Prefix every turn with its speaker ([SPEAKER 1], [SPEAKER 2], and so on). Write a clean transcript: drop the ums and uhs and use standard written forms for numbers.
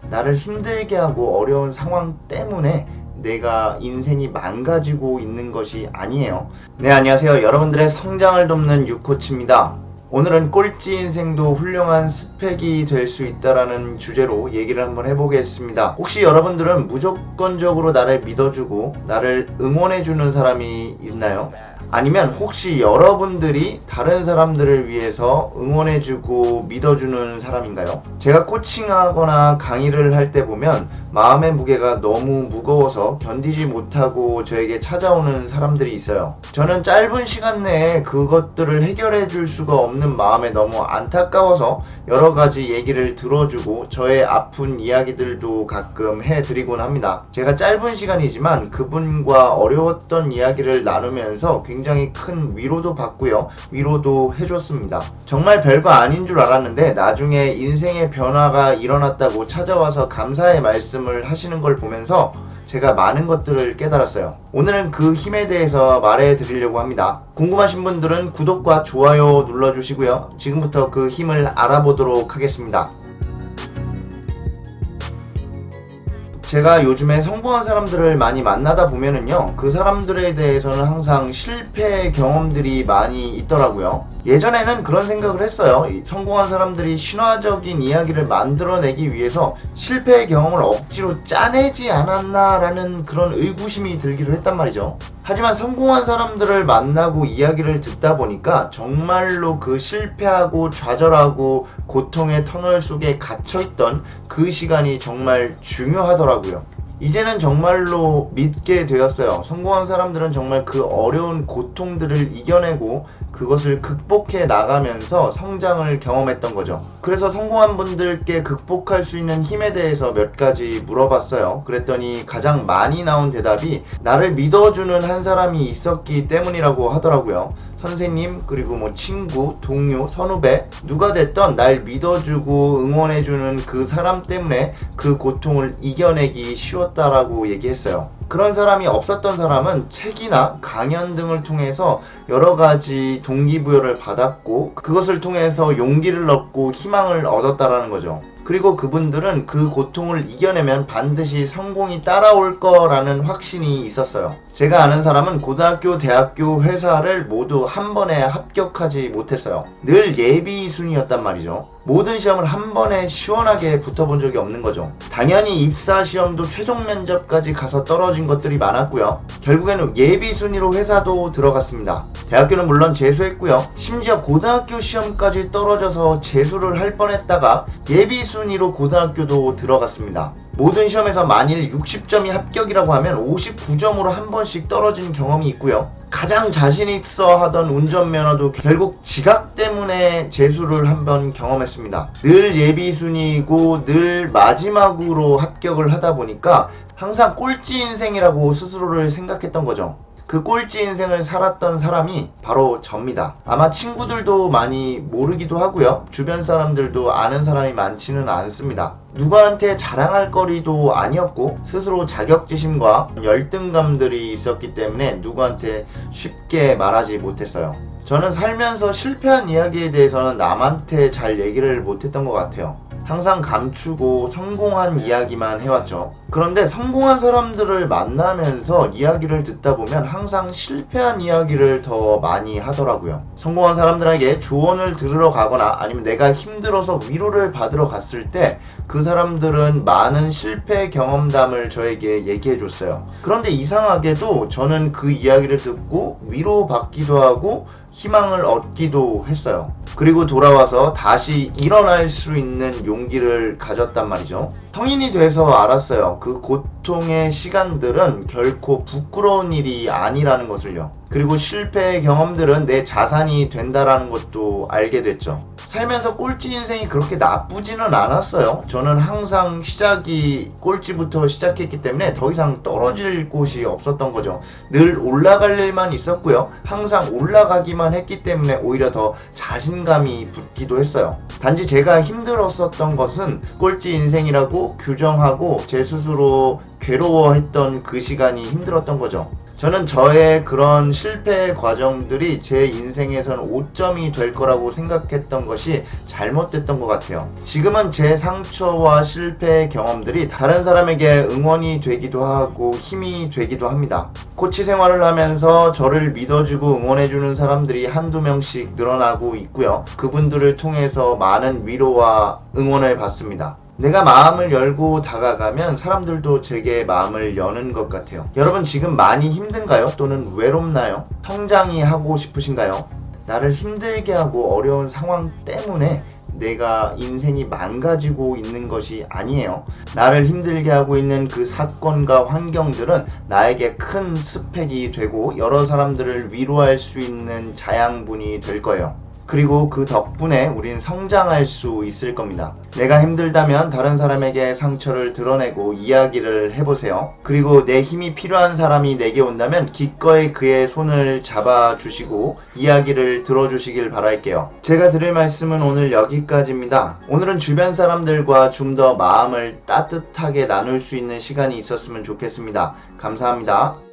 [SPEAKER 1] 나를 힘들게 하고 어려운 상황 때문에 내가 인생이 망가지고 있는 것이 아니에요. 네, 안녕하세요. 여러분들의 성장을 돕는 유코치입니다. 오늘은 꼴찌 인생도 훌륭한 스펙이 될 수 있다라는 주제로 얘기를 한번 해보겠습니다. 혹시 여러분들은 무조건적으로 나를 믿어주고 나를 응원해주는 사람이 있나요? 아니면 혹시 여러분들이 다른 사람들을 위해서 응원해주고 믿어주는 사람인가요? 제가 코칭하거나 강의를 할 때 보면 마음의 무게가 너무 무거워서 견디지 못하고 저에게 찾아오는 사람들이 있어요. 저는 짧은 시간 내에 그것들을 해결해 줄 수가 없는 마음에 너무 안타까워서 여러 가지 얘기를 들어주고 저의 아픈 이야기들도 가끔 해드리곤 합니다. 제가 짧은 시간이지만 그분과 어려웠던 이야기를 나누면서 굉장히 큰 위로도 받고요. 위로도 해줬습니다. 정말 별거 아닌 줄 알았는데 나중에 인생의 변화가 일어났다고 찾아와서 감사의 말씀을 하시는 걸 보면서 제가 많은 것들을 깨달았어요. 오늘은 그 힘에 대해서 말해 드리려고 합니다. 궁금하신 분들은 구독과 좋아요 눌러주시고요. 지금부터 그 힘을 알아보도록 하겠습니다. 제가 요즘에 성공한 사람들을 많이 만나다 보면은요, 그 사람들에 대해서는 항상 실패 경험들이 많이 있더라고요. 예전에는 그런 생각을 했어요. 성공한 사람들이 신화적인 이야기를 만들어내기 위해서 실패의 경험을 억지로 짜내지 않았나라는 그런 의구심이 들기도 했단 말이죠. 하지만 성공한 사람들을 만나고 이야기를 듣다 보니까 정말로 그 실패하고 좌절하고 고통의 터널 속에 갇혀있던 그 시간이 정말 중요하더라고요. 이제는 정말로 믿게 되었어요. 성공한 사람들은 정말 그 어려운 고통들을 이겨내고 그것을 극복해 나가면서 성장을 경험했던 거죠. 그래서 성공한 분들께 극복할 수 있는 힘에 대해서 몇 가지 물어봤어요. 그랬더니 가장 많이 나온 대답이 나를 믿어주는 한 사람이 있었기 때문이라고 하더라고요. 선생님, 그리고 친구, 동료, 선후배, 누가 됐던 날 믿어주고 응원해주는 그 사람 때문에 그 고통을 이겨내기 쉬웠다라고 얘기했어요. 그런 사람이 없었던 사람은 책이나 강연 등을 통해서 여러 가지 동기부여를 받았고 그것을 통해서 용기를 얻고 희망을 얻었다라는 거죠. 그리고 그분들은 그 고통을 이겨내면 반드시 성공이 따라올 거라는 확신이 있었어요. 제가 아는 사람은 고등학교, 대학교, 회사를 모두 한 번에 합격하지 못했어요. 늘 예비 순위였단 말이죠. 모든 시험을 한 번에 시원하게 붙어본 적이 없는 거죠. 당연히 입사 시험도 최종 면접까지 가서 떨어진 것들이 많았고요. 결국에는 예비 순위로 회사도 들어갔습니다. 대학교는 물론 재수했고요. 심지어 고등학교 시험까지 떨어져서 재수를 할 뻔했다가 예비 순위로 고등학교도 들어갔습니다. 모든 시험에서 만일 60점이 합격이라고 하면 59점으로 한 번씩 떨어진 경험이 있고요. 가장 자신 있어 하던 운전면허도 결국 지각 때문에 재수를 한번 경험했습니다. 늘 예비 순위이고 늘 마지막으로 합격을 하다 보니까 항상 꼴찌 인생이라고 스스로를 생각했던 거죠. 그 꼴찌 인생을 살았던 사람이 바로 접니다. 아마 친구들도 많이 모르기도 하고요. 주변 사람들도 아는 사람이 많지는 않습니다. 누구한테 자랑할 거리도 아니었고 스스로 자격지심과 열등감들이 있었기 때문에 누구한테 쉽게 말하지 못했어요. 저는 살면서 실패한 이야기에 대해서는 남한테 잘 얘기를 못했던 것 같아요. 항상 감추고 성공한 이야기만 해왔죠. 그런데 성공한 사람들을 만나면서 이야기를 듣다 보면 항상 실패한 이야기를 더 많이 하더라고요. 성공한 사람들에게 조언을 들으러 가거나 아니면 내가 힘들어서 위로를 받으러 갔을 때 그 사람들은 많은 실패 경험담을 저에게 얘기해 줬어요. 그런데 이상하게도 저는 그 이야기를 듣고 위로받기도 하고 희망을 얻기도 했어요. 그리고 돌아와서 다시 일어날 수 있는 용기를 가졌단 말이죠. 성인이 돼서 알았어요. 그 고통의 시간들은 결코 부끄러운 일이 아니라는 것을요. 그리고 실패의 경험들은 내 자산이 된다라는 것도 알게 됐죠. 살면서 꼴찌 인생이 그렇게 나쁘지는 않았어요. 저는 항상 시작이 꼴찌부터 시작했기 때문에 더 이상 떨어질 곳이 없었던 거죠. 늘 올라갈 일만 있었고요. 항상 올라가기만 했기 때문에 오히려 더 자신감이 붙기도 했어요. 단지 제가 힘들었었던 것은 꼴찌 인생이라고 규정하고 제 스스로 괴로워했던 그 시간이 힘들었던 거죠. 저는 저의 그런 실패 과정들이 제 인생에선 오점이 될 거라고 생각했던 것이 잘못됐던 것 같아요. 지금은 제 상처와 실패 경험들이 다른 사람에게 응원이 되기도 하고 힘이 되기도 합니다. 코치 생활을 하면서 저를 믿어주고 응원해주는 사람들이 한두 명씩 늘어나고 있고요. 그분들을 통해서 많은 위로와 응원을 받습니다. 내가 마음을 열고 다가가면 사람들도 제게 마음을 여는 것 같아요. 여러분 지금 많이 힘든가요? 또는 외롭나요? 성장이 하고 싶으신가요? 나를 힘들게 하고 어려운 상황 때문에 내가 인생이 망가지고 있는 것이 아니에요. 나를 힘들게 하고 있는 그 사건과 환경들은 나에게 큰 스펙이 되고 여러 사람들을 위로할 수 있는 자양분이 될 거예요. 그리고 그 덕분에 우린 성장할 수 있을 겁니다. 내가 힘들다면 다른 사람에게 상처를 드러내고 이야기를 해보세요. 그리고 내 힘이 필요한 사람이 내게 온다면 기꺼이 그의 손을 잡아주시고 이야기를 들어주시길 바랄게요. 제가 드릴 말씀은 오늘 여기까지입니다. 오늘은 주변 사람들과 좀 더 마음을 따뜻하게 나눌 수 있는 시간이 있었으면 좋겠습니다. 감사합니다.